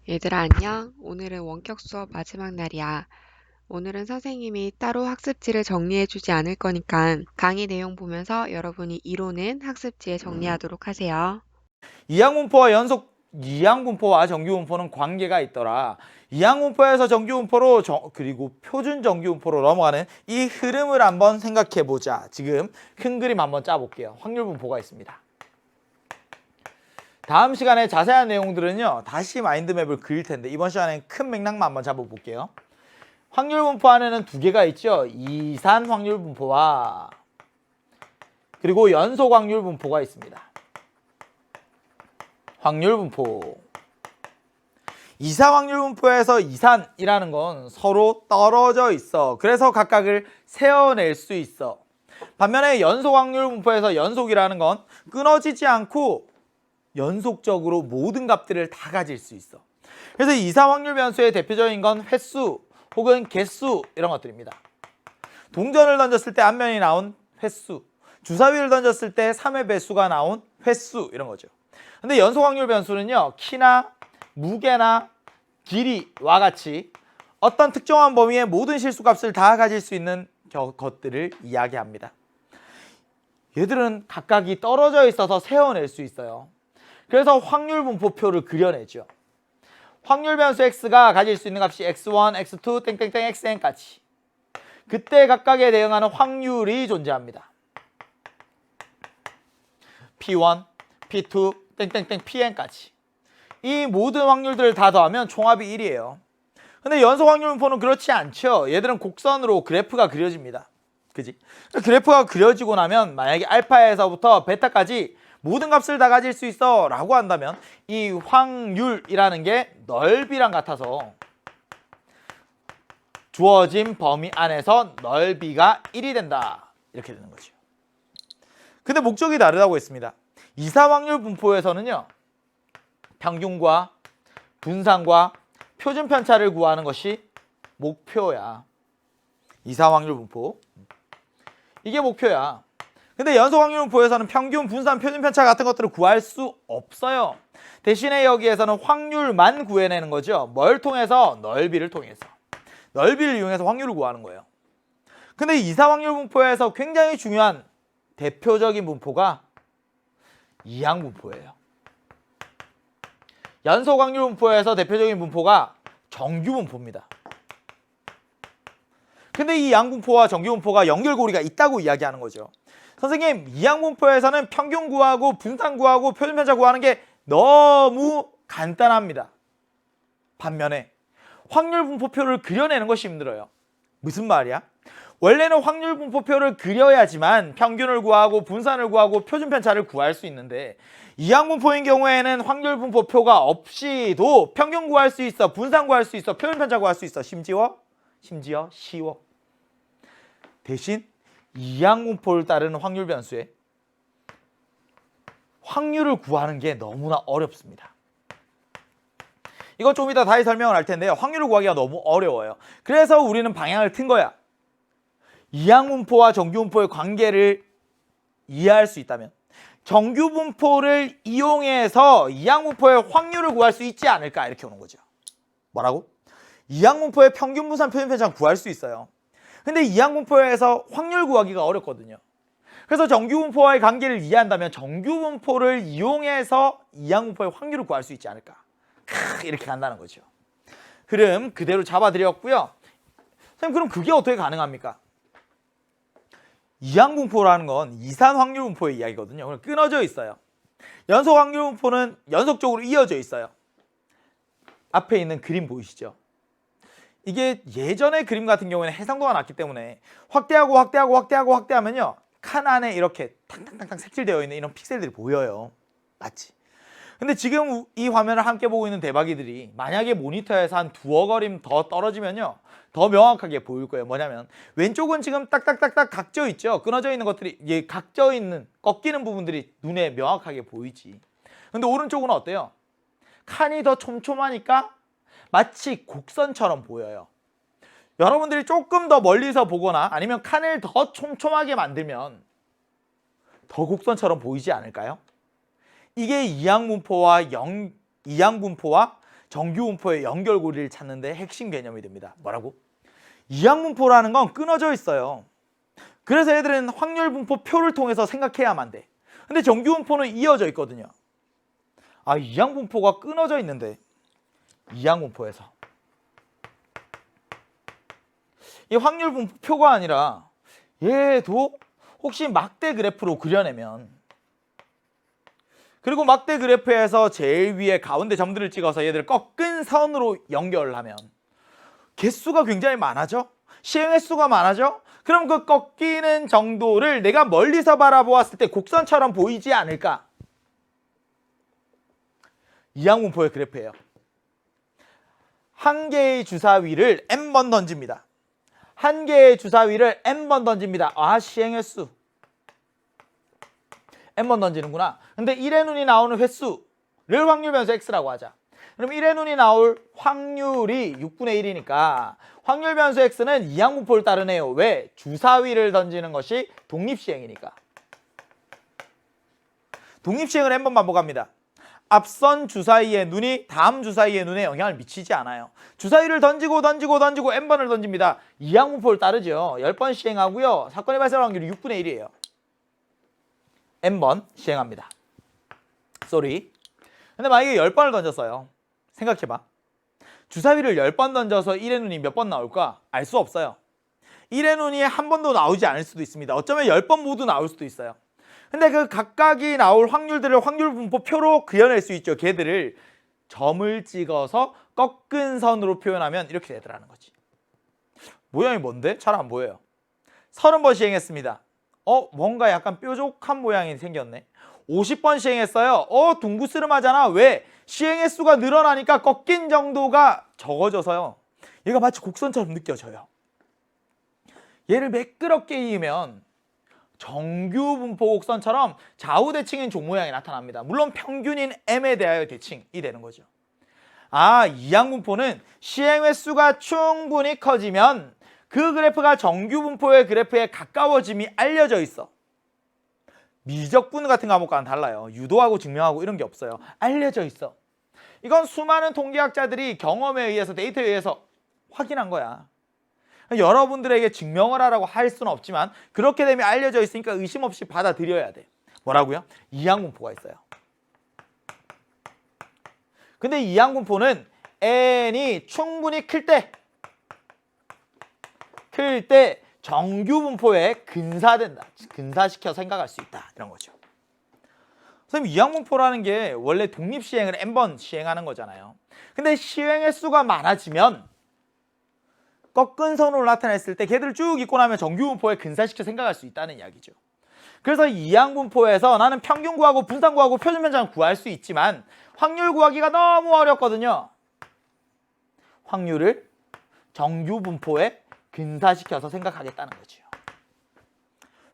얘들아, 안녕. 오늘은 원격 수업 마지막 날이야. 오늘은 선생님이 따로 학습지를 정리해주지 않을 거니까 강의 내용 보면서 여러분이 이론은 학습지에 정리하도록 하세요. 이항분포와 정규분포는 관계가 있더라. 이항분포에서 정규분포로 그리고 표준 정규분포로 넘어가는 이 흐름을 한번 생각해 보자. 지금 큰 그림 한번 짜볼게요. 확률분포가 있습니다. 다음 시간에 자세한 내용들은요, 다시 마인드맵을 그릴 텐데 이번 시간엔 큰 맥락만 한번 잡아볼게요. 확률분포 안에는 두 개가 있죠. 이산 확률분포와 그리고 연속 확률분포가 있습니다. 확률분포. 이산 확률분포에서 이산이라는 건 서로 떨어져 있어. 그래서 각각을 세어낼 수 있어. 반면에 연속 확률분포에서 연속이라는 건 끊어지지 않고 연속적으로 모든 값들을 다 가질 수 있어. 그래서 이산 확률 변수의 대표적인 건 횟수 혹은 개수 이런 것들입니다. 동전을 던졌을 때 앞면이 나온 횟수, 주사위를 던졌을 때 3의 배수가 나온 횟수 이런 거죠. 근데 연속 확률 변수는요, 키나 무게나 길이와 같이 어떤 특정한 범위의 모든 실수값을 다 가질 수 있는 것들을 이야기합니다. 얘들은 각각이 떨어져 있어서 세어낼 수 있어요. 그래서 확률 분포표를 그려내죠. 확률 변수 x가 가질 수 있는 값이 x1, x2, 땡땡땡 xn까지. 그때 각각에 대응하는 확률이 존재합니다. p1, p2, 땡땡땡 pn까지. 이 모든 확률들을 다 더하면 총합이 1이에요. 근데 연속 확률 분포는 그렇지 않죠. 얘들은 곡선으로 그래프가 그려집니다. 그지? 그래프가 그려지고 나면 만약에 알파에서부터 베타까지 모든 값을 다 가질 수 있어 라고 한다면 이 확률이라는 게 넓이랑 같아서 주어진 범위 안에서 넓이가 1이 된다. 이렇게 되는 거죠. 근데 목적이 다르다고 했습니다. 이사 확률 분포에서는요, 평균과 분산과 표준 편차를 구하는 것이 목표야. 이사 확률 분포. 이게 목표야. 근데 연속 확률 분포에서는 평균, 분산, 표준 편차 같은 것들을 구할 수 없어요. 대신에 여기에서는 확률만 구해내는 거죠. 뭘 통해서? 넓이를 통해서. 넓이를 이용해서 확률을 구하는 거예요. 근데 이사 확률 분포에서 굉장히 중요한 대표적인 분포가 이항 분포예요. 연속 확률 분포에서 대표적인 분포가 정규 분포입니다. 근데 이 이항 분포와 정규 분포가 연결고리가 있다고 이야기하는 거죠. 선생님, 이항 분포에서는 평균 구하고 분산 구하고 표준 편차 구하는 게 너무 간단합니다. 반면에 확률 분포표를 그려내는 것이 힘들어요. 무슨 말이야? 원래는 확률 분포표를 그려야지만 평균을 구하고 분산을 구하고 표준 편차를 구할 수 있는데 이항 분포인 경우에는 확률 분포표가 없이도 평균 구할 수 있어, 분산 구할 수 있어, 표준 편차 구할 수 있어. 심지어 쉬워. 대신 이항 분포를 따르는 확률 변수에 확률을 구하는 게 너무나 어렵습니다. 이거 좀 이따 다시 설명을 할 텐데요. 확률을 구하기가 너무 어려워요. 그래서 우리는 방향을 튼 거야. 이항 분포와 정규 분포의 관계를 이해할 수 있다면 정규 분포를 이용해서 이항 분포의 확률을 구할 수 있지 않을까, 이렇게 오는 거죠. 뭐라고? 이항 분포의 평균, 분산, 표준 편차는 구할 수 있어요. 근데 이항 분포에서 확률 구하기가 어렵거든요. 그래서 정규 분포와의 관계를 이해한다면 정규 분포를 이용해서 이항 분포의 확률을 구할 수 있지 않을까, 이렇게 간다는 거죠. 흐름 그대로 잡아드렸고요. 선생님, 그럼 그게 어떻게 가능합니까? 이항 분포라는 건 이산 확률 분포의 이야기거든요. 그럼 끊어져 있어요. 연속 확률 분포는 연속적으로 이어져 있어요. 앞에 있는 그림 보이시죠? 이게 예전의 그림 같은 경우에는 해상도가 낮기 때문에 확대하면요, 칸 안에 이렇게 탕탕탕탕 색칠되어 있는 이런 픽셀들이 보여요. 맞지? 근데 지금 이 화면을 함께 보고 있는 대박이들이 만약에 모니터에서 한 두어 걸음 더 떨어지면요, 더 명확하게 보일 거예요. 뭐냐면 왼쪽은 지금 딱딱딱딱 각져 있죠. 끊어져 있는 것들이, 각져 있는 꺾이는 부분들이 눈에 명확하게 보이지. 근데 오른쪽은 어때요? 칸이 더 촘촘하니까 마치 곡선처럼 보여요. 여러분들이 조금 더 멀리서 보거나 아니면 칸을 더 촘촘하게 만들면 더 곡선처럼 보이지 않을까요? 이게 이항 분포와 정규분포의 연결고리를 찾는 데 핵심 개념이 됩니다. 뭐라고? 이항분포라는 건 끊어져 있어요. 그래서 애들은 확률분포 표를 통해서 생각해야만 돼. 근데 정규분포는 이어져 있거든요. 아, 이항분포가 끊어져 있는데 이항분포에서 이 확률분포 표가 아니라 얘도 혹시 막대 그래프로 그려내면, 그리고 막대 그래프에서 제일 위에 가운데 점들을 찍어서 얘들을 꺾은 선으로 연결하면 개수가 굉장히 많아져? 시행 횟수가 많아져? 그럼 그 꺾이는 정도를 내가 멀리서 바라보았을 때 곡선처럼 보이지 않을까? 이항분포의 그래프예요. 한 개의 주사위를 n번 던집니다. 한 개의 주사위를 n번 던집니다. 아, 시행 횟수 n번 던지는구나. 근데 1의 눈이 나오는 횟수를 확률 변수 x라고 하자. 그럼 1의 눈이 나올 확률이 6분의 1이니까 확률 변수 x는 이항분포를 따르네요. 왜? 주사위를 던지는 것이 독립시행이니까. 독립시행을 n번 반복합니다. 앞선 주사위의 눈이 다음 주사위의 눈에 영향을 미치지 않아요. 주사위를 던지고 n번을 던집니다. 이항분포를 따르죠. 10번 시행하고요. 사건이 발생할 확률이 6분의 1이에요. n번 시행합니다. 쏘리. 근데 만약에 10번을 던졌어요. 생각해봐. 주사위를 10번 던져서 1의 눈이 몇 번 나올까? 알 수 없어요. 1의 눈이 한 번도 나오지 않을 수도 있습니다. 어쩌면 10번 모두 나올 수도 있어요. 근데 그 각각이 나올 확률들을 확률분포표로 그려낼 수 있죠. 걔들을 점을 찍어서 꺾은 선으로 표현하면 이렇게 되더라는 거지. 모양이 뭔데? 잘 안 보여요. 30번 시행했습니다. 뭔가 약간 뾰족한 모양이 생겼네. 50번 시행했어요. 둥그스름하잖아. 왜? 시행 횟수가 늘어나니까 꺾인 정도가 적어져서요. 얘가 마치 곡선처럼 느껴져요. 얘를 매끄럽게 이으면 정규분포 곡선처럼 좌우 대칭인 종 모양이 나타납니다. 물론 평균인 m에 대하여 대칭이 되는 거죠. 아, 이항분포는 시행 횟수가 충분히 커지면 그 그래프가 정규분포의 그래프에 가까워짐이 알려져 있어. 미적분 같은 과목과는 달라요. 유도하고 증명하고 이런 게 없어요. 알려져 있어. 이건 수많은 통계학자들이 경험에 의해서, 데이터에 의해서 확인한 거야. 여러분들에게 증명을 하라고 할 수는 없지만 그렇게 되면 알려져 있으니까 의심 없이 받아들여야 돼. 뭐라고요? 이항분포가 있어요. 근데 이항분포는 n이 충분히 클 때 정규분포에 근사된다. 근사시켜 생각할 수 있다. 이런 거죠. 선생님, 이항분포라는 게 원래 독립시행을 n번 시행하는 거잖아요. 근데 시행 횟수가 많아지면 꺾은 선으로 나타냈을 때 걔들을 쭉 읽고 나면 정규분포에 근사시켜 생각할 수 있다는 이야기죠. 그래서 이항분포에서 나는 평균 구하고 분산 구하고 표준 편차는 구할 수 있지만 확률 구하기가 너무 어렵거든요. 확률을 정규분포에 근사시켜서 생각하겠다는 거죠.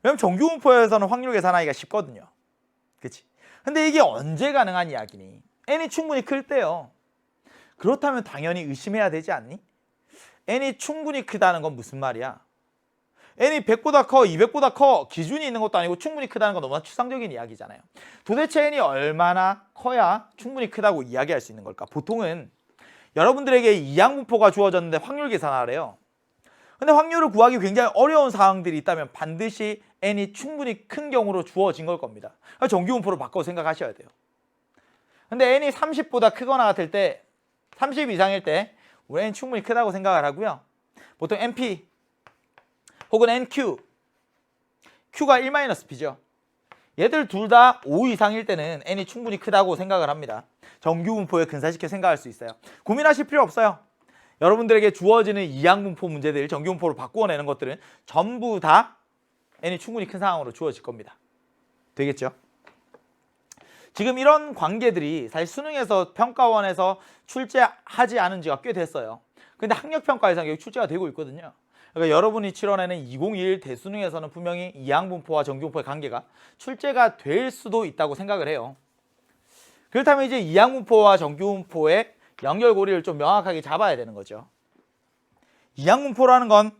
왜냐면 정규분포에서는 확률 계산하기가 쉽거든요. 그치? 근데 이게 언제 가능한 이야기니? n이 충분히 클 때요. 그렇다면 당연히 의심해야 되지 않니? n이 충분히 크다는 건 무슨 말이야? n이 100보다 커, 200보다 커, 기준이 있는 것도 아니고 충분히 크다는 건 너무나 추상적인 이야기잖아요. 도대체 n이 얼마나 커야 충분히 크다고 이야기할 수 있는 걸까? 보통은 여러분들에게 이항분포가 주어졌는데 확률 계산하래요. 근데 확률을 구하기 굉장히 어려운 사항들이 있다면 반드시 n이 충분히 큰 경우로 주어진 걸 겁니다. 정규분포로 바꿔 생각하셔야 돼요. 근데 n이 30보다 크거나 같을 때, 30 이상일 때 우리 n 충분히 크다고 생각을 하고요. 보통 np 혹은 nq, q가 1-p죠. 얘들 둘 다 5 이상일 때는 n이 충분히 크다고 생각을 합니다. 정규분포에 근사시켜 생각할 수 있어요. 고민하실 필요 없어요. 여러분들에게 주어지는 이항분포 문제들, 정규분포로 바꾸어내는 것들은 전부 다 n이 충분히 큰 상황으로 주어질 겁니다. 되겠죠? 지금 이런 관계들이 사실 수능에서 평가원에서 출제하지 않은 지가 꽤 됐어요. 근데 학력평가에서 여기 출제가 되고 있거든요. 그러니까 여러분이 치러내는 2021 대수능에서는 분명히 이항분포와 정규분포의 관계가 출제가 될 수도 있다고 생각을 해요. 그렇다면 이제 이항분포와 정규분포의 연결고리를 좀 명확하게 잡아야 되는 거죠. 이항분포라는 건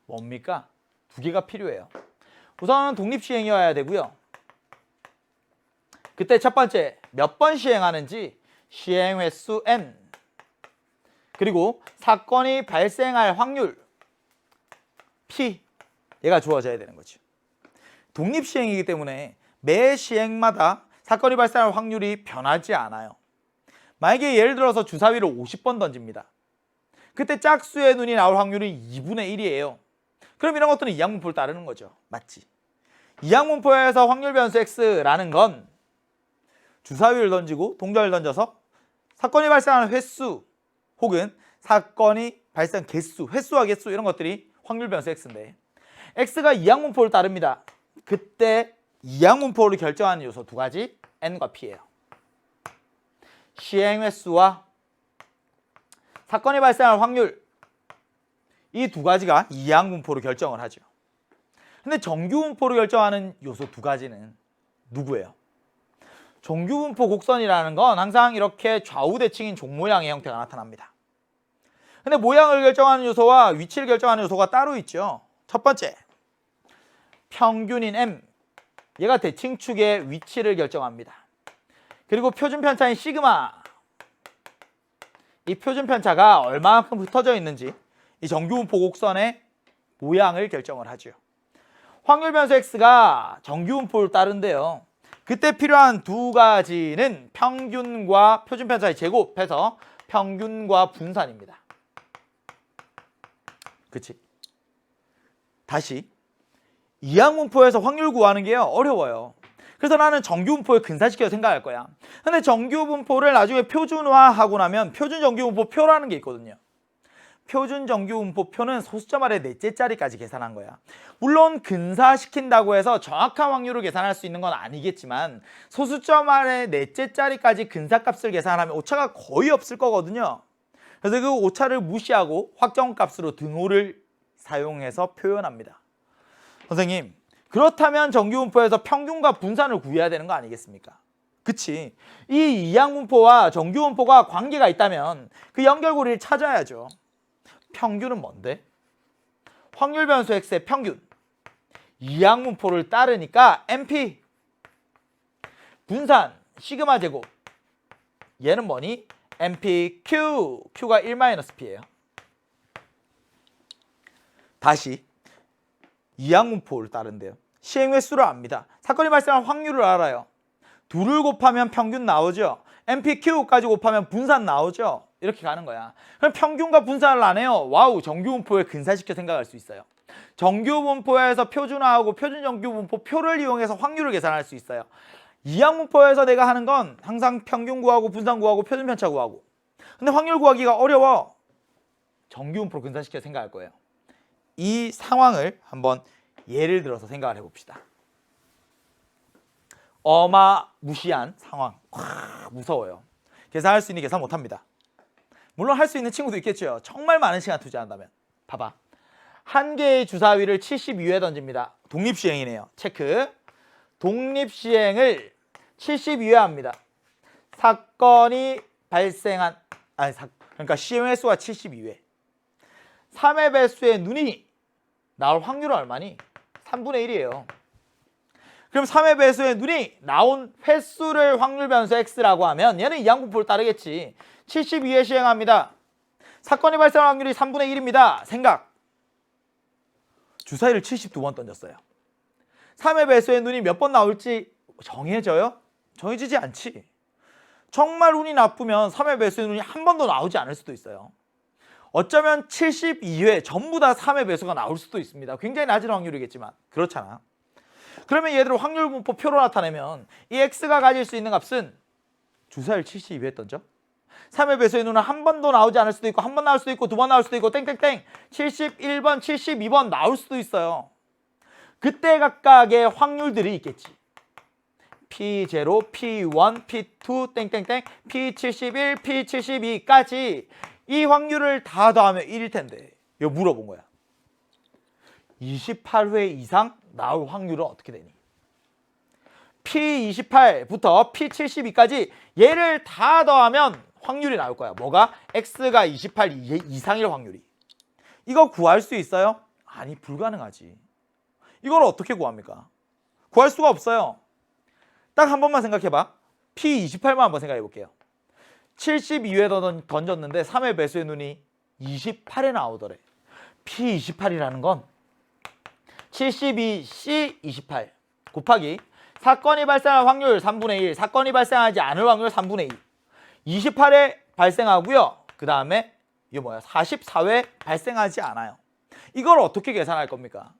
뭡니까? 두 개가 필요해요. 우선 독립시행이어야 되고요. 그때 첫 번째 몇 번 시행하는지 시행 횟수 n, 그리고 사건이 발생할 확률 P 얘가 주어져야 되는 거죠. 독립시행이기 때문에 매 시행마다 사건이 발생할 확률이 변하지 않아요. 만약에 예를 들어서 주사위를 50번 던집니다. 그때 짝수의 눈이 나올 확률이 2분의 1이에요. 그럼 이런 것들은 이항분포를 따르는 거죠. 맞지? 이항분포에서 확률 변수 x라는 건 주사위를 던지고 동전을 던져서 사건이 발생하는 횟수 혹은 사건이 발생 개수, 횟수와 개수 이런 것들이 확률 변수 x인데 x가 이항분포를 따릅니다. 그때 이항분포를 결정하는 요소 두 가지 n과 p예요. 시행 횟수와 사건이 발생할 확률 이 두 가지가 이항분포를 결정을 하죠. 근데 정규분포를 결정하는 요소 두 가지는 누구예요? 정규분포 곡선이라는 건 항상 이렇게 좌우대칭인 종 모양의 형태가 나타납니다. 근데 모양을 결정하는 요소와 위치를 결정하는 요소가 따로 있죠. 첫 번째, 평균인 m 얘가 대칭축의 위치를 결정합니다. 그리고 표준편차인 시그마 이 표준편차가 얼마만큼 흩어져 있는지 이 정규분포 곡선의 모양을 결정을 하죠. 확률 변수 x가 정규분포를 따른데요. 그때 필요한 두 가지는 평균과 표준편차의 제곱해서 평균과 분산입니다. 그치? 다시 이항분포에서 확률 구하는 게요 어려워요. 그래서 나는 정규분포에 근사시켜서 생각할 거야. 근데 정규분포를 나중에 표준화하고 나면 표준정규분포표라는 게 있거든요. 표준정규분포표는 소수점 아래 넷째 자리까지 계산한 거야. 물론 근사시킨다고 해서 정확한 확률을 계산할 수 있는 건 아니겠지만 소수점 아래 넷째 자리까지 근사값을 계산하면 오차가 거의 없을 거거든요. 그래서 그 오차를 무시하고 확정값으로 등호를 사용해서 표현합니다. 선생님, 그렇다면 정규분포에서 평균과 분산을 구해야 되는 거 아니겠습니까? 그치? 이 이항분포와 정규분포가 관계가 있다면 그 연결고리를 찾아야죠. 평균은 뭔데? 확률 변수 x의 평균. 이항분포를 따르니까 MP. 분산 시그마 제곱. 얘는 뭐니? MPQ. Q가 1-P예요. 다시 이항분포를 따른대요. 시행 횟수를 압니다. 사건이 발생할 확률을 알아요. 둘을 곱하면 평균 나오죠. MPQ까지 곱하면 분산 나오죠. 이렇게 가는 거야. 그럼 평균과 분산을 안 해요. 와우, 정규분포에 근사시켜 생각할 수 있어요. 정규분포에서 표준화하고 표준정규분포표를 이용해서 확률을 계산할 수 있어요. 이항분포에서 내가 하는 건 항상 평균 구하고 분산 구하고 표준편차 구하고. 근데 확률 구하기가 어려워. 정규분포로 근사시켜 생각할 거예요. 이 상황을 한번 예를 들어서 생각을 해봅시다. 어마무시한 상황. 무서워요. 계산할 수 있는 계산 못합니다. 물론 할 수 있는 친구도 있겠죠. 정말 많은 시간 투자한다면. 봐봐. 한 개의 주사위를 72회 던집니다. 독립시행이네요. 체크. 독립시행을 72회 합니다. 사건이 발생한 그러니까 시행 횟수가 72회. 3의 배수의 눈이 나올 확률은 얼마니? 3분의 1이에요. 그럼 3의 배수의 눈이 나온 횟수를 확률 변수 x라고 하면 얘는 이항분포를 따르겠지. 72회 시행합니다. 사건이 발생할 확률이 3분의 1입니다. 생각. 주사위를 72번 던졌어요. 3의 배수의 눈이 몇 번 나올지 정해져요? 정해지지 않지. 정말 운이 나쁘면 3의 배수의 눈이 한 번도 나오지 않을 수도 있어요. 어쩌면 72회 전부 다 3의 배수가 나올 수도 있습니다. 굉장히 낮은 확률이겠지만 그렇잖아. 그러면 얘들을 확률분포 표로 나타내면 이 x가 가질 수 있는 값은 주사위를 72회 던져. 3의 배수의 눈은 한 번도 나오지 않을 수도 있고 한 번 나올 수도 있고 두 번 나올 수도 있고 땡땡땡 71번, 72번 나올 수도 있어요. 그때 각각의 확률들이 있겠지. P0, P1, P2, 땡땡땡, P71, P72까지 이 확률을 다 더하면 1일 텐데 이거 물어본 거야. 28회 이상 나올 확률은 어떻게 되니? P28부터 P72까지 얘를 다 더하면 확률이 나올 거야. 뭐가? X가 28 이상일 확률이. 이거 구할 수 있어요? 아니, 불가능하지. 이걸 어떻게 구합니까? 구할 수가 없어요. 딱 한 번만 생각해봐. P28만 한번 생각해 볼게요. 72회 던졌는데 3회 배수의 눈이 28에 나오더래. P28이라는 건 72C28 곱하기 사건이 발생할 확률 3분의 1, 사건이 발생하지 않을 확률 3분의 2. 28회 발생하고요. 그 다음에 이게 뭐야? 44회 발생하지 않아요. 이걸 어떻게 계산할 겁니까?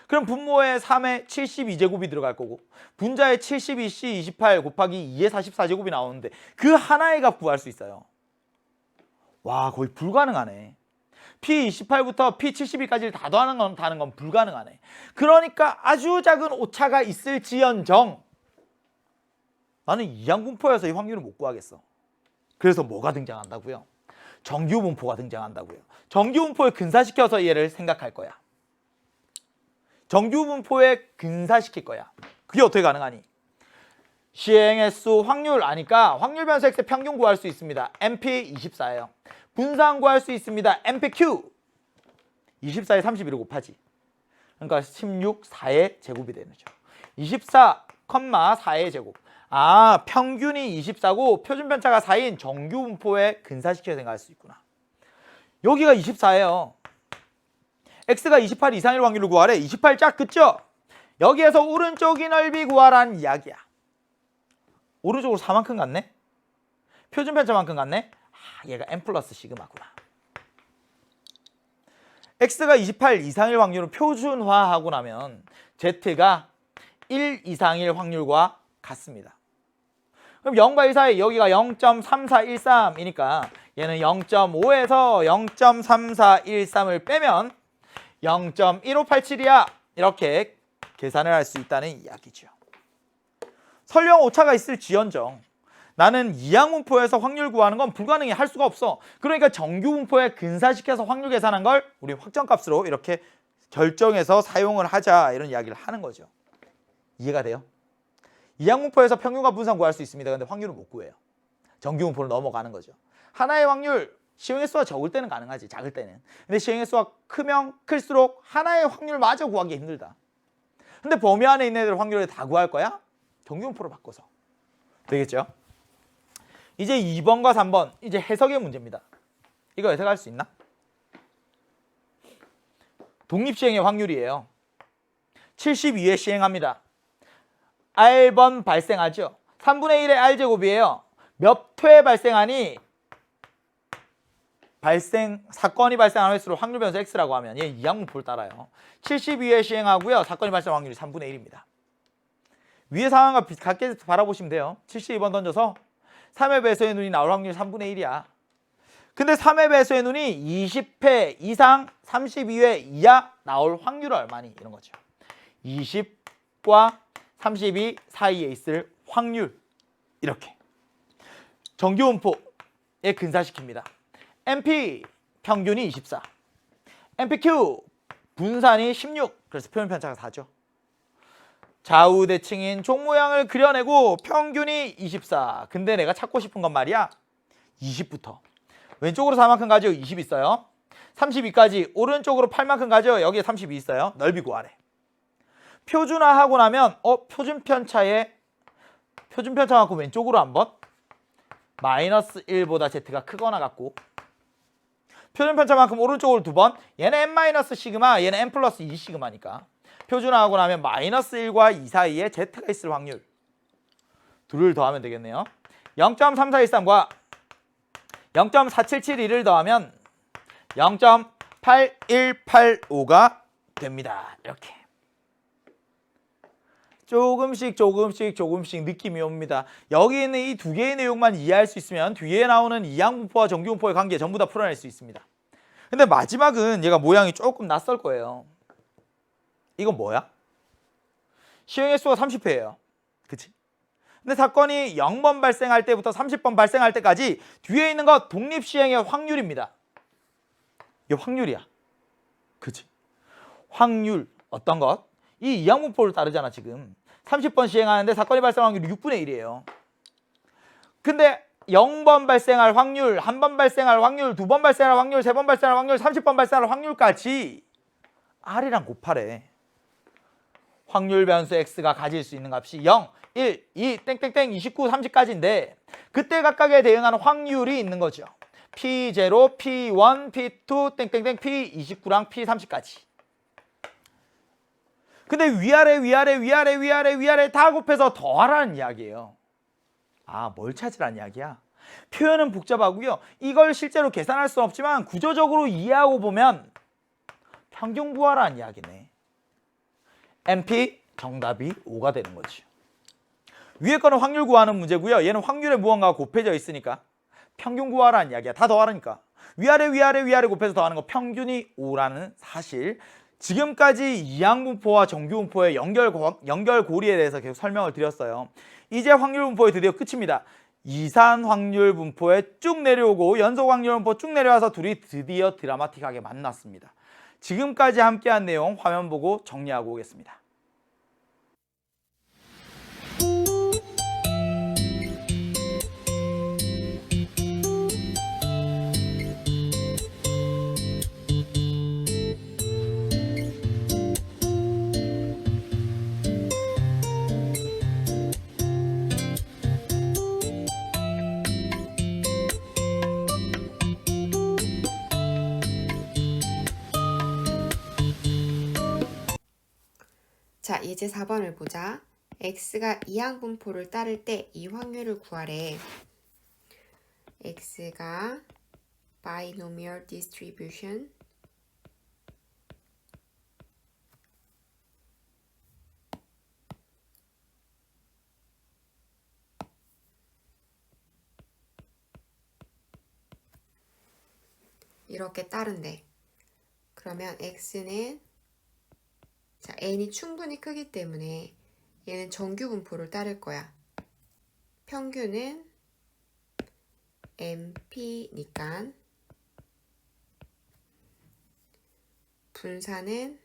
그럼 분모에 3의 72제곱이 들어갈 거고 분자에 72C28 곱하기 2의 44제곱이 나오는데 그 하나의 값 구할 수 있어요. 와, 거의 불가능하네. P28부터 P72까지를 다 더하는 건 불가능하네. 그러니까 아주 작은 오차가 있을지언정 나는 이항분포여서 이 확률을 못 구하겠어. 그래서 뭐가 등장한다고요? 정규분포가 등장한다고요. 정규분포에 근사시켜서 얘를 생각할 거야. 정규분포에 근사시킬 거야. 그게 어떻게 가능하니? 시행횟수 확률 아니까 확률 변수 x의 평균 구할 수 있습니다. MP24예요. 분산 구할 수 있습니다. MPQ 24에 31을 곱하지. 그러니까 16, 4의 제곱이 되는 거죠. 24, 4의 제곱. 아, 평균이 24고 표준편차가 4인 정규분포에 근사시켜 생각할 수 있구나. 여기가 24예요. x가 28 이상일 확률을 구하래. 28 짝 그죠? 여기에서 오른쪽이 넓이 구하란 이야기야. 오른쪽으로 4만큼 갔네? 표준편차만큼 갔네? 아, 얘가 n 플러스 시그마구나. x가 28 이상일 확률을 표준화하고 나면 z가 1 이상일 확률과 같습니다. 그럼 0과 1 사이 여기가 0.3413이니까 얘는 0.5에서 0.3413을 빼면 0.1587이야. 이렇게 계산을 할 수 있다는 이야기죠. 설령 오차가 있을지언정 나는 이항분포에서 확률 구하는 건 불가능해. 할 수가 없어. 그러니까 정규분포에 근사시켜서 확률 계산한 걸 우리 확정값으로 이렇게 결정해서 사용을 하자 이런 이야기를 하는 거죠. 이해가 돼요? 이항분포에서 평균과 분산 구할 수 있습니다. 근데 확률을 못 구해요. 정규분포를 넘어가는 거죠. 하나의 확률 시행횟수가 적을 때는 가능하지. 작을 때는. 근데 시행횟수가 크면 클수록 하나의 확률마저 구하기 힘들다. 근데 범위 안에 있는 애들 확률을 다 구할 거야? 정규분포로 바꿔서. 되겠죠? 이제 2번과 3번 이제 해석의 문제입니다. 이거 해석할 수 있나? 독립시행의 확률이에요. 72회 시행합니다. R번 발생하죠. 3분의 1의 R제곱이에요. 몇 회 발생하니? 사건이 발생하는 횟수를 확률 변수 X라고 하면 얘 이항분포를 따라요. 72회 시행하고요. 사건이 발생할 확률이 3분의 1입니다. 위의 상황과 같게 바라보시면 돼요. 72번 던져서 3회 배수의 눈이 나올 확률이 3분의 1이야. 근데 3회 배수의 눈이 20회 이상 32회 이하 나올 확률은 얼마니? 이런 거죠. 20과 32 사이에 있을 확률. 이렇게. 정규분포에 근사시킵니다. MP 평균이 24. MPQ 분산이 16. 그래서 표현편차가 4죠. 좌우대칭인 종 모양을 그려내고 평균이 24. 근데 내가 찾고 싶은 건 말이야. 20부터. 왼쪽으로 4만큼 가죠. 20 있어요. 32까지 오른쪽으로 8만큼 가죠. 여기에 32 있어요. 넓이 구하래. 표준화하고 나면 표준편차만큼 왼쪽으로 한번 마이너스 1보다 z가 크거나 같고 표준편차만큼 오른쪽으로 두 번 얘는 n 마이너스 시그마 얘는 n 플러스 2 시그마니까 표준화하고 나면 마이너스 1과 2 사이에 z가 있을 확률 둘을 더하면 되겠네요. 0.3413과 0.4772를 더하면 0.8185가 됩니다. 이렇게 조금씩 느낌이 옵니다. 여기 있는 이 두 개의 내용만 이해할 수 있으면 뒤에 나오는 이항분포와 정규분포의 관계 전부 다 풀어낼 수 있습니다. 근데 마지막은 얘가 모양이 조금 낯설 거예요. 이건 뭐야? 시행횟수가 30회예요. 그치? 근데 사건이 0번 발생할 때부터 30번 발생할 때까지 뒤에 있는 거 독립시행의 확률입니다. 이게 확률이야. 그치? 확률 어떤 것? 이 이항분포를 따르잖아 지금. 30번 시행하는데 사건이 발생할 확률이 6분의 1이에요. 근데 0번 발생할 확률, 1번 발생할 확률, 2번 발생할 확률, 3번 발생할 확률, 30번 발생할 확률까지 R이랑 곱하래. 확률 변수 x가 가질 수 있는 값이 0, 1, 2, 땡땡땡 29, 30까지인데 그때 각각에 대응하는 확률이 있는 거죠. P0, P1, P2, 땡땡땡 P29랑 P30까지. 근데 위아래 다 곱해서 더하라는 이야기예요. 아, 뭘 찾으라는 이야기야? 표현은 복잡하고요. 이걸 실제로 계산할 수는 없지만 구조적으로 이해하고 보면 평균 구하라는 이야기네. NP 정답이 5가 되는 거지. 위에 거는 확률 구하는 문제고요. 얘는 확률에 무언가가 곱해져 있으니까 평균 구하라는 이야기야. 다 더하라니까. 위아래 곱해서 더하는 거 평균이 5라는 사실. 지금까지 이항분포와 정규분포의 연결고리에 대해서 계속 설명을 드렸어요. 이제 확률분포의 드디어 끝입니다. 이산 확률분포에 쭉 내려오고 연속 확률분포 쭉 내려와서 둘이 드디어 드라마틱하게 만났습니다. 지금까지 함께한 내용 화면 보고 정리하고 오겠습니다. 자, 이제 4번을 보자. x가 이항분포를 따를 때 이 확률을 구하래. x가 binomial distribution 이렇게 따른대. 그러면 x는 자, n이 충분히 크기 때문에 얘는 정규분포를 따를 거야. 평균은 NP니까 분산은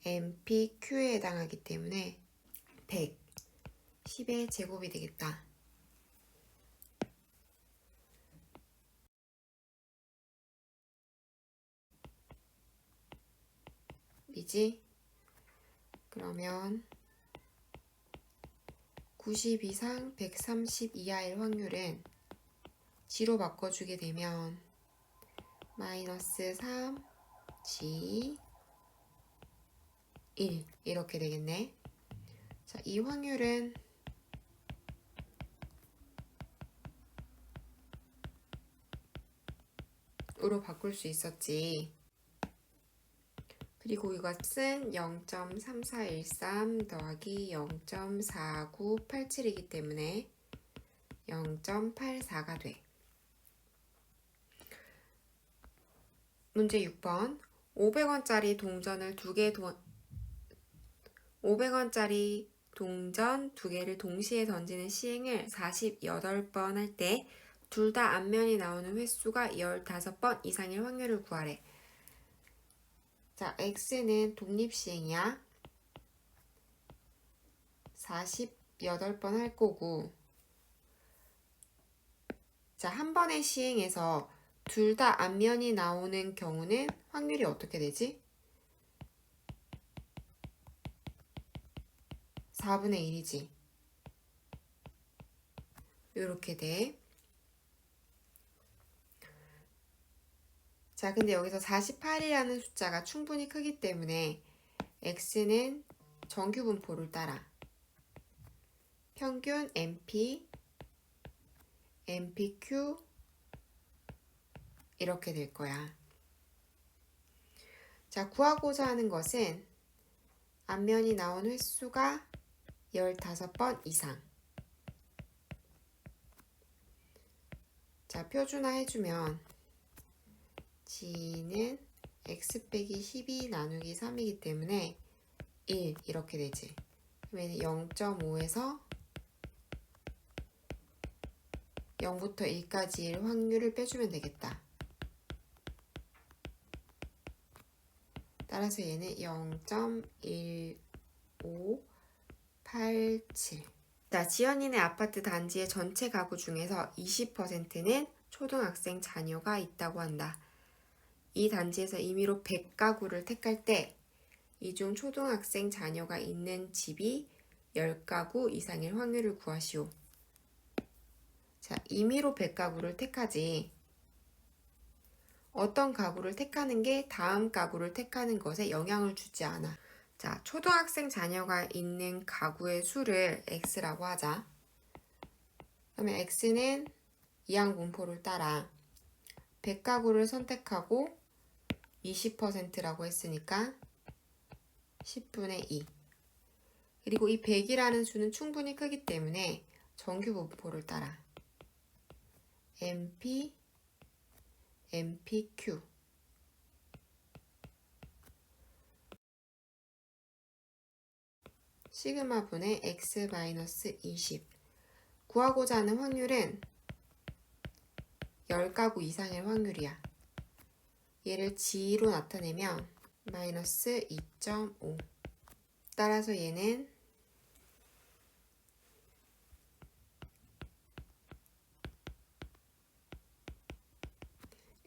NPQ에 해당하기 때문에 100, 10의 제곱이 되겠다. 이지? 그러면 90 이상 130 이하일 확률은 G로 바꿔주게 되면 마이너스 3, G, 1 이렇게 되겠네. 자, 이 확률은 으로 바꿀 수 있었지. 그리고 이것은 0.3413 더하기 0.4987이기 때문에 0.84가 돼. 문제 6번. 500원짜리 동전을 500원짜리 동전 2개를 동시에 던지는 시행을 48번 할 때 둘 다 앞면이 나오는 횟수가 15번 이상일 확률을 구하래. 자, x는 독립시행이야. 48번 할 거고, 자, 한 번의 시행에서 둘 다 앞면이 나오는 경우는 확률이 어떻게 되지? 4분의 1이지. 이렇게 돼. 자, 근데 여기서 48이라는 숫자가 충분히 크기 때문에 x는 정규분포를 따라 평균 NP, NPQ 이렇게 될 거야. 자, 구하고자 하는 것은 앞면이 나온 횟수가 15번 이상. 자, 표준화 해주면 G는 x 빼기 12 나누기 3이기 때문에 1 이렇게 되지. 그러면 0.5에서 0부터 1까지의 확률을 빼주면 되겠다. 따라서 얘는 0.1587. 자, 지연이네 아파트 단지의 전체 가구 중에서 20%는 초등학생 자녀가 있다고 한다. 이 단지에서 임의로 100가구를 택할 때 이 중 초등학생 자녀가 있는 집이 10가구 이상일 확률을 구하시오. 자, 임의로 100가구를 택하지. 어떤 가구를 택하는 게 다음 가구를 택하는 것에 영향을 주지 않아. 자, 초등학생 자녀가 있는 가구의 수를 x라고 하자. 그러면 x는 이항분포를 따라 100가구를 선택하고 20%라고 했으니까 10분의 2. 그리고 이 100이라는 수는 충분히 크기 때문에 정규 분포를 따라 MP, MPQ. 시그마분의 x-20. 구하고자 하는 확률은 10가구 이상일 확률이야. 얘를 g로 나타내면 마이너스 2.5. 따라서 얘는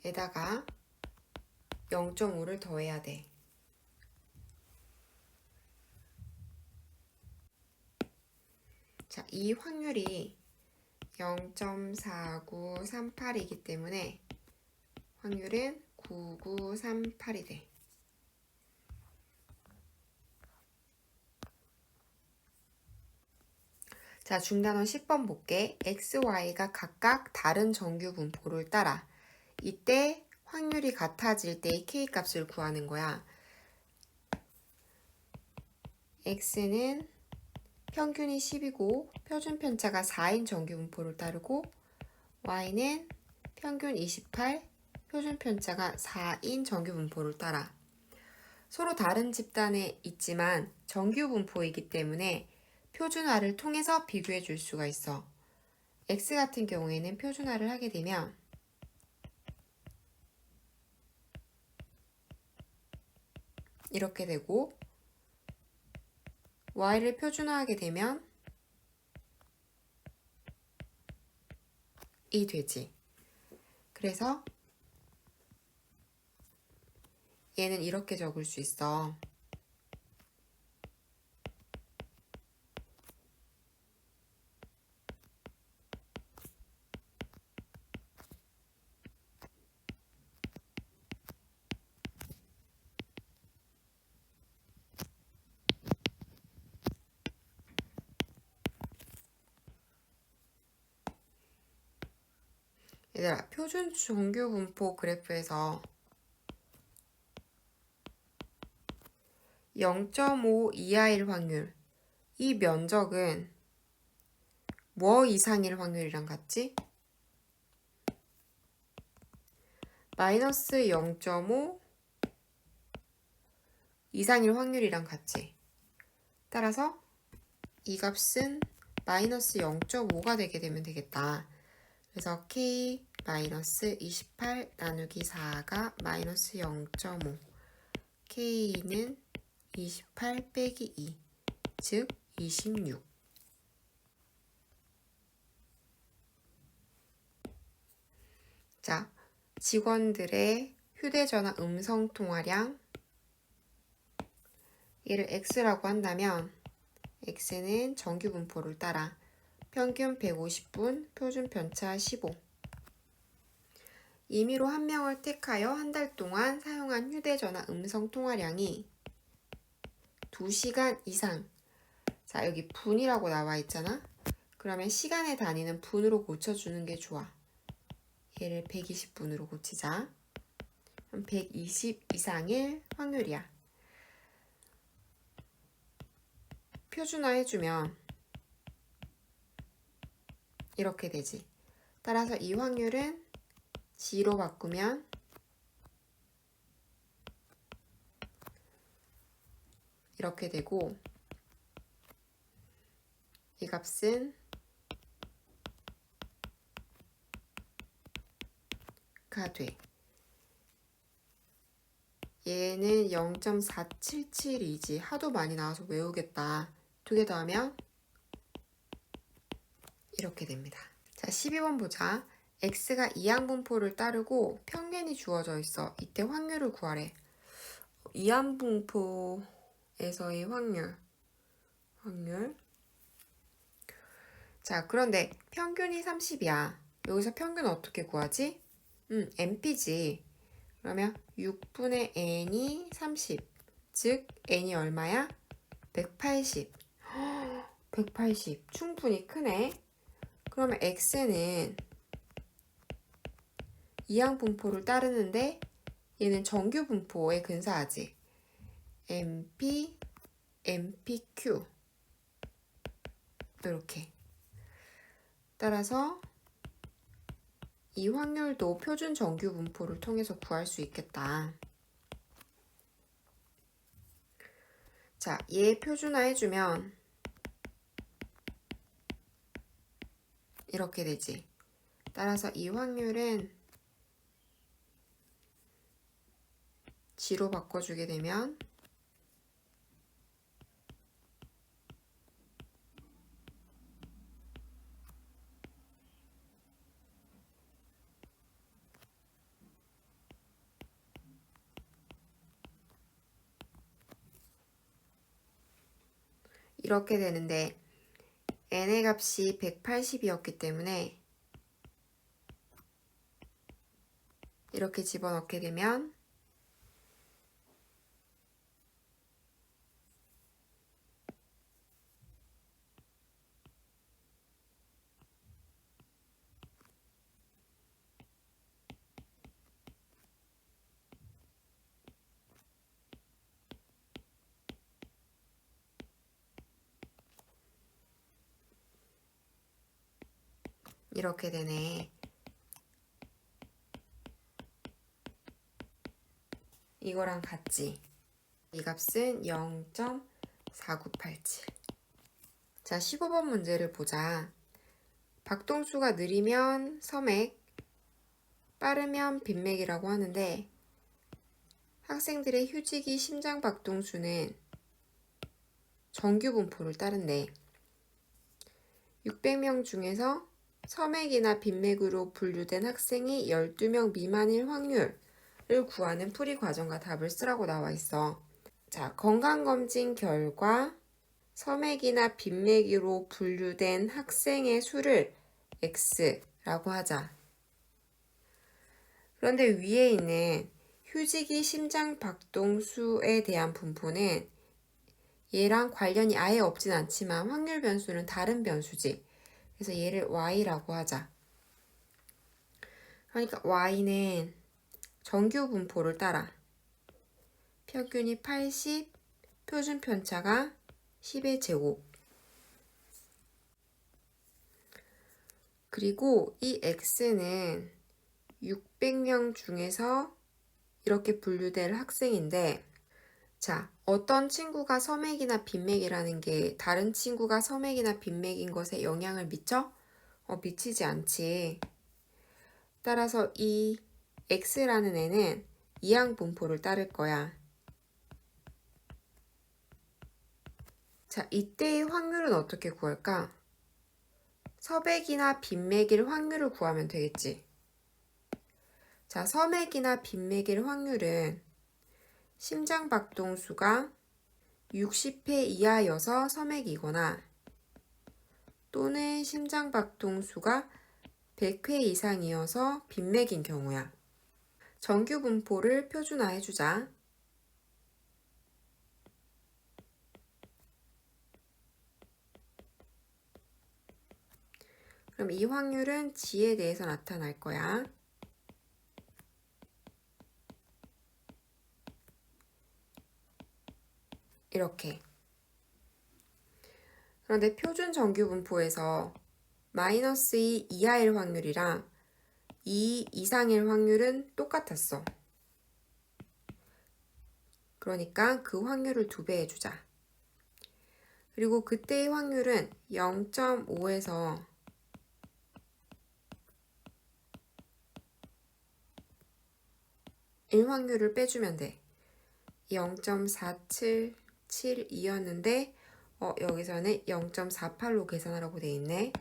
에다가 0.5를 더해야 돼. 자, 이 확률이 0.4938이기 때문에 확률은 9938이 돼. 자, 중단원 10번 볼게. x, y가 각각 다른 정규 분포를 따라 이때 확률이 같아질 때의 k 값을 구하는 거야. x는 평균이 10이고 표준 편차가 4인 정규 분포를 따르고 y는 평균 28, 표준 편차가 4인 정규 분포를 따라. 서로 다른 집단에 있지만 정규 분포이기 때문에 표준화를 통해서 비교해 줄 수가 있어. x 같은 경우에는 표준화를 하게 되면 이렇게 되고 y를 표준화하게 되면 이 되지. 그래서 얘는 이렇게 적을 수 있어. 얘들아, 표준 정규 분포 그래프에서 0.5 이하일 확률, 이 면적은 뭐 이상일 확률이랑 같지? 마이너스 0.5 이상일 확률이랑 같지? 따라서 이 값은 마이너스 0.5가 되게 되면 되겠다. 그래서 k 마이너스 28 나누기 4가 마이너스 0.5. k는 28 빼기 2, 즉 26. 자, 직원들의 휴대전화 음성통화량, 얘를 x라고 한다면 x는 정규 분포를 따라 평균 150분, 표준 편차 15. 임의로 한 명을 택하여 한 달 동안 사용한 휴대전화 음성통화량이 2시간 이상. 자, 여기 분이라고 나와 있잖아. 그러면 시간의 단위는 분으로 고쳐주는 게 좋아. 얘를 120분으로 고치자. 그럼 120 이상일 확률이야. 표준화해주면 이렇게 되지. 따라서 이 확률은 g로 바꾸면 이렇게 되고 이 값은 가 돼. 얘는 0.477이지. 하도 많이 나와서 외우겠다. 두 개 더하면 이렇게 됩니다. 자, 12번 보자. x가 이항분포를 따르고 평균이 주어져 있어. 이때 확률을 구하래. 이항분포 에서의 확률. 자, 그런데 평균이 30이야. 여기서 평균 어떻게 구하지? np지. 그러면 6분의 n이 30. 즉, n이 얼마야? 180. 180. 충분히 크네. 그러면 x는 이항 분포를 따르는데 얘는 정규 분포에 근사하지. np, npq. 이렇게. 따라서 이 확률도 표준 정규 분포를 통해서 구할 수 있겠다. 자, 얘 표준화해주면 이렇게 되지. 따라서 이 확률은 G로 바꿔주게 되면 이렇게 되는데 n의 값이 180이었기 때문에 이렇게 집어넣게 되면 이렇게 되네. 이거랑 같지. 이 값은 0.4987. 자, 15번 문제를 보자. 박동수가 느리면 서맥, 빠르면 빈맥이라고 하는데 학생들의 휴지기 심장 박동수는 정규 분포를 따른대. 600명 중에서 서맥이나 빈맥으로 분류된 학생이 12명 미만일 확률을 구하는 풀이 과정과 답을 쓰라고 나와 있어. 자, 건강검진 결과 서맥이나 빈맥으로 분류된 학생의 수를 X라고 하자. 그런데 위에 있는 휴지기 심장 박동수에 대한 분포는 얘랑 관련이 아예 없진 않지만 확률 변수는 다른 변수지. 그래서 얘를 Y라고 하자. 그러니까 Y는 정규 분포를 따라. 평균이 80, 표준 편차가 10의 제곱. 그리고 이 X는 600명 중에서 이렇게 분류될 학생인데, 자, 어떤 친구가 서맥이나 빈맥이라는 게 다른 친구가 서맥이나 빈맥인 것에 영향을 미쳐? 미치지 않지. 따라서 이 X라는 애는 이항 분포를 따를 거야. 자, 이때의 확률은 어떻게 구할까? 서맥이나 빈맥일 확률을 구하면 되겠지. 자, 서맥이나 빈맥일 확률은 심장 박동수가 60회 이하여서 서맥이거나 또는 심장 박동수가 100회 이상이어서 빈맥인 경우야. 정규 분포를 표준화해주자. 그럼 이 확률은 G에 대해서 나타날 거야. 이렇게. 그런데 표준 정규 분포에서 마이너스 2 이하일 확률이랑 2 이상일 확률은 똑같았어. 그러니까 그 확률을 2배 해주자. 그리고 그때의 확률은 0.5에서 1 확률을 빼주면 돼. 0.477이었는데 여기서는 0.48로 계산하라고 돼 있네.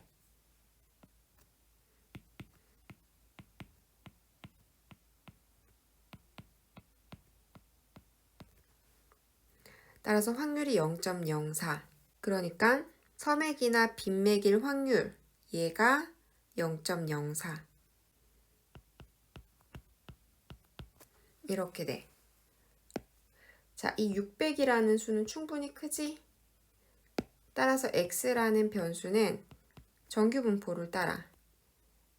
따라서 확률이 0.04. 그러니까 선맥이나 빈맥일 확률 얘가 0.04. 이렇게 돼. 자, 이 600이라는 수는 충분히 크지? 따라서 x라는 변수는 정규 분포를 따라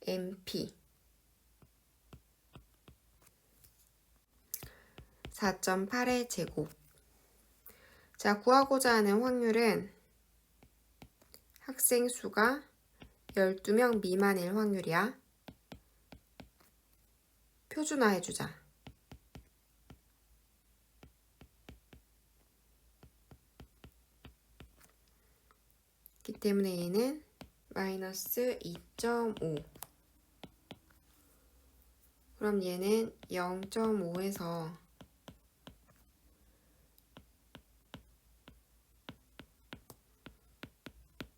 mp 4.8의 제곱. 자, 구하고자 하는 확률은 학생 수가 12명 미만일 확률이야. 표준화해주자. 그 때문에 얘는 마이너스 2.5. 그럼 얘는 0.5에서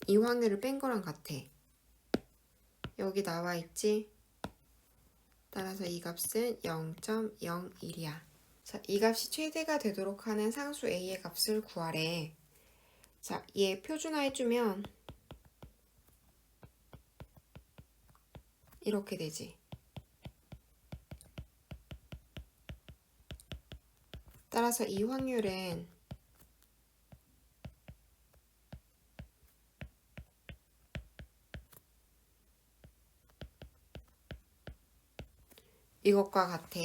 이 확률을 뺀 거랑 같아. 여기 나와 있지? 따라서 이 값은 0.01이야. 자, 이 값이 최대가 되도록 하는 상수 a의 값을 구하래. 자, 얘 표준화해주면 이렇게 되지. 따라서 이 확률은 이것과 같아.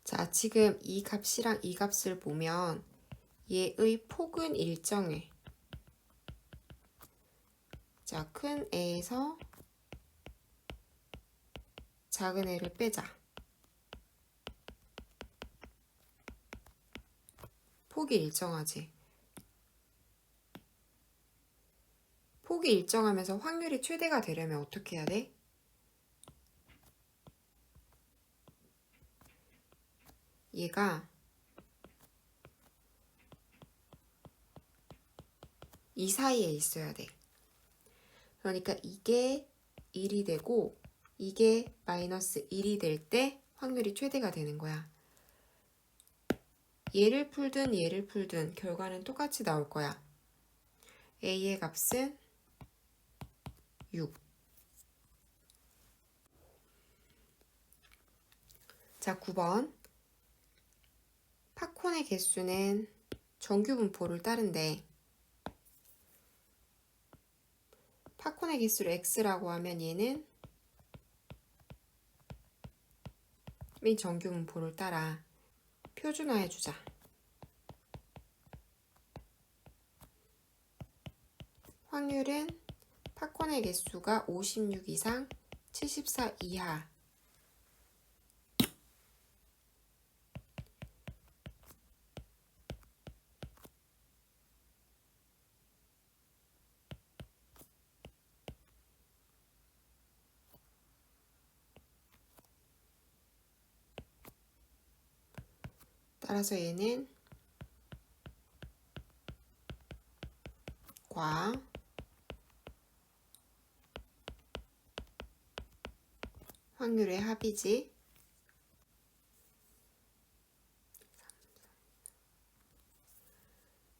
자, 지금 이 값이랑 이 값을 보면 얘의 폭은 일정해. 자, 큰 애에서 작은 애를 빼자. 폭이 일정하지. 폭이 일정하면서 확률이 최대가 되려면 어떻게 해야 돼? 얘가 이 사이에 있어야 돼. 그러니까 이게 1이 되고 이게 마이너스 1이 될 때 확률이 최대가 되는 거야. 얘를 풀든 결과는 똑같이 나올 거야. a의 값은 6. 자, 9번. 팝콘의 개수는 정규 분포를 따른대. 팝콘의 개수를 x라고 하면 얘는 민 정규 분포를 따라 표준화해주자. 확률은 팝콘의 개수가 56 이상 74 이하. 따라서 얘는 과 확률의 합이지.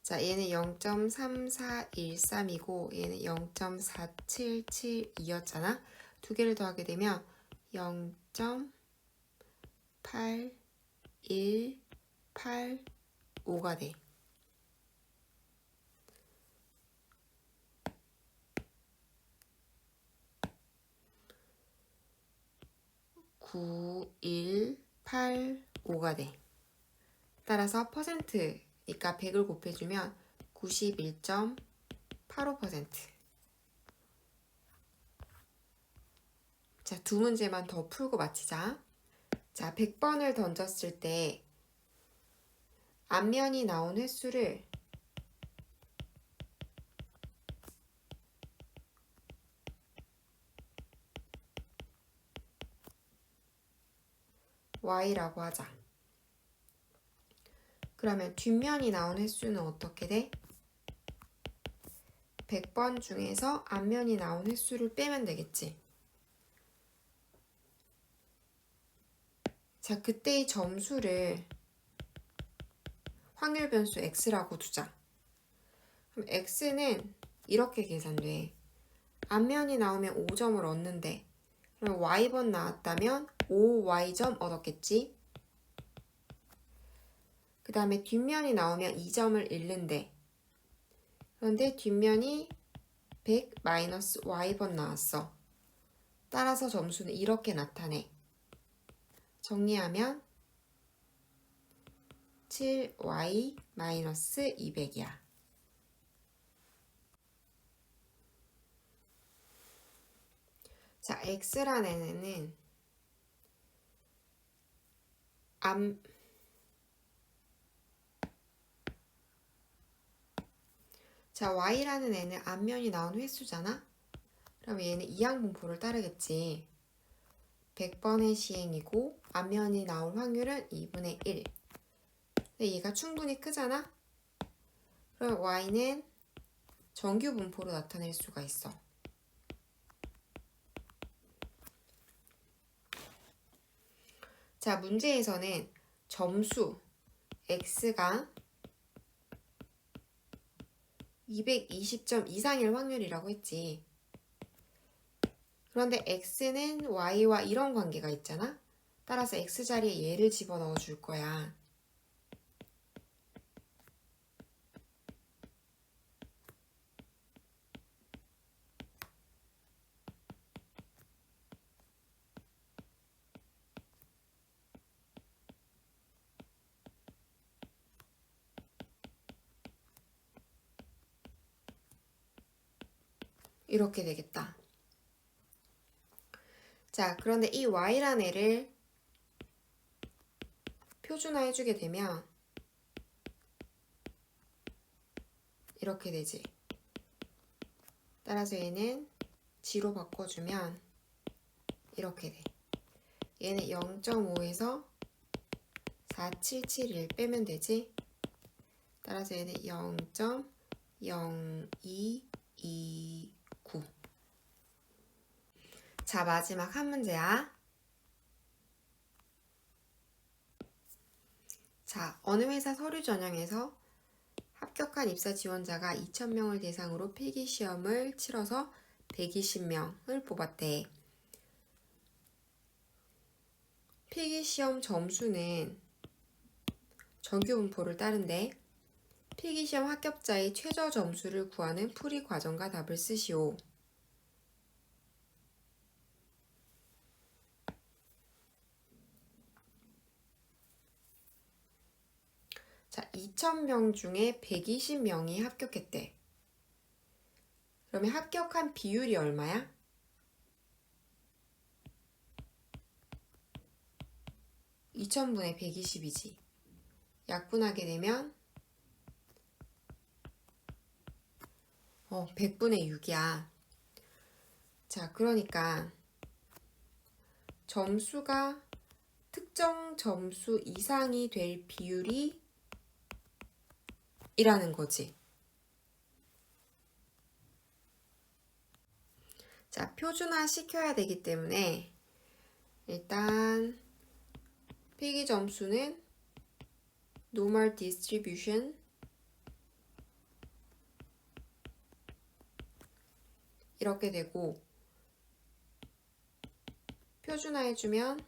자, 얘는 0.3413이고 얘는 0.4772였잖아. 두 개를 더하게 되면 0.8185가 돼. (9185가 돼. 따라서 퍼센트니까 100을 곱해주면 91.85%. 자, 두 문제만 더 풀고 마치자. 자, 100번을 던졌을 때 앞면이 나온 횟수를 y라고 하자. 그러면 뒷면이 나온 횟수는 어떻게 돼? 100번 중에서 앞면이 나온 횟수를 빼면 되겠지. 자, 그때의 점수를 확률 변수 x라고 두자. 그럼 x는 이렇게 계산돼. 앞면이 나오면 5점을 얻는데, 그럼 y번 나왔다면 5y점 얻었겠지? 그 다음에 뒷면이 나오면 2점을 잃는데, 그런데 뒷면이 100 마이너스 y번 나왔어. 따라서 점수는 이렇게 나타내. 정리하면 7y 마이너스 200이야. 자, x라는 애는 자, y라는 애는 앞면이 나온 횟수잖아? 그럼 얘는 이항분포를 따르겠지. 100번의 시행이고 앞면이 나올 확률은 2분의 1. 근데 얘가 충분히 크잖아? 그럼 y는 정규 분포로 나타낼 수가 있어. 자, 문제에서는 점수 x가 220점 이상일 확률이라고 했지. 그런데 x는 y와 이런 관계가 있잖아? 따라서 x자리에 얘를 집어넣어 줄 거야. 이렇게 되겠다. 자, 그런데 이 y라는 애를 표준화해주게 되면 이렇게 되지. 따라서 얘는 g로 바꿔주면 이렇게 돼. 얘는 0.5에서 4771 빼면 되지. 따라서 얘는 0.0229. 자, 마지막 한 문제야. 자, 어느 회사 서류 전형에서 합격한 입사 지원자가 2,000명을 대상으로 필기시험을 치러서 120명을 뽑았대. 필기시험 점수는 정규 분포를 따른데 필기시험 합격자의 최저 점수를 구하는 풀이 과정과 답을 쓰시오. 자, 2,000명 중에 120명이 합격했대. 그러면 합격한 비율이 얼마야? 2,000분의 120이지. 약분하게 되면 100분의 6이야. 자, 그러니까 점수가 특정 점수 이상이 될 비율이 이라는 거지. 자, 표준화 시켜야 되기 때문에 일단 필기 점수는 normal distribution 이렇게 되고 표준화해주면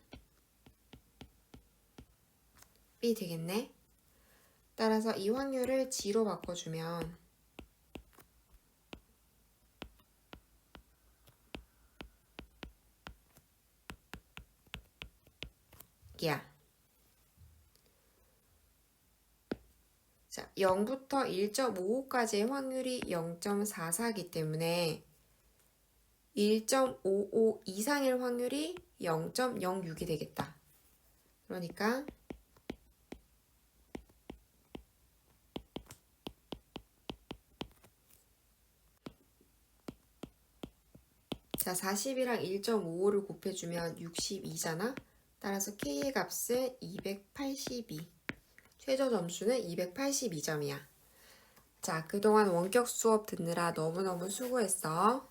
B 되겠네. 따라서 이 확률을 G로 바꿔주면 야. 자, 0부터 1.55까지의 확률이 0.44이기 때문에 1.55 이상일 확률이 0.06이 되겠다. 그러니까 자, 40이랑 1.55를 곱해주면 62잖아. 따라서 K의 값은 282. 최저 점수는 282점이야. 자, 그동안 원격 수업 듣느라 너무너무 수고했어.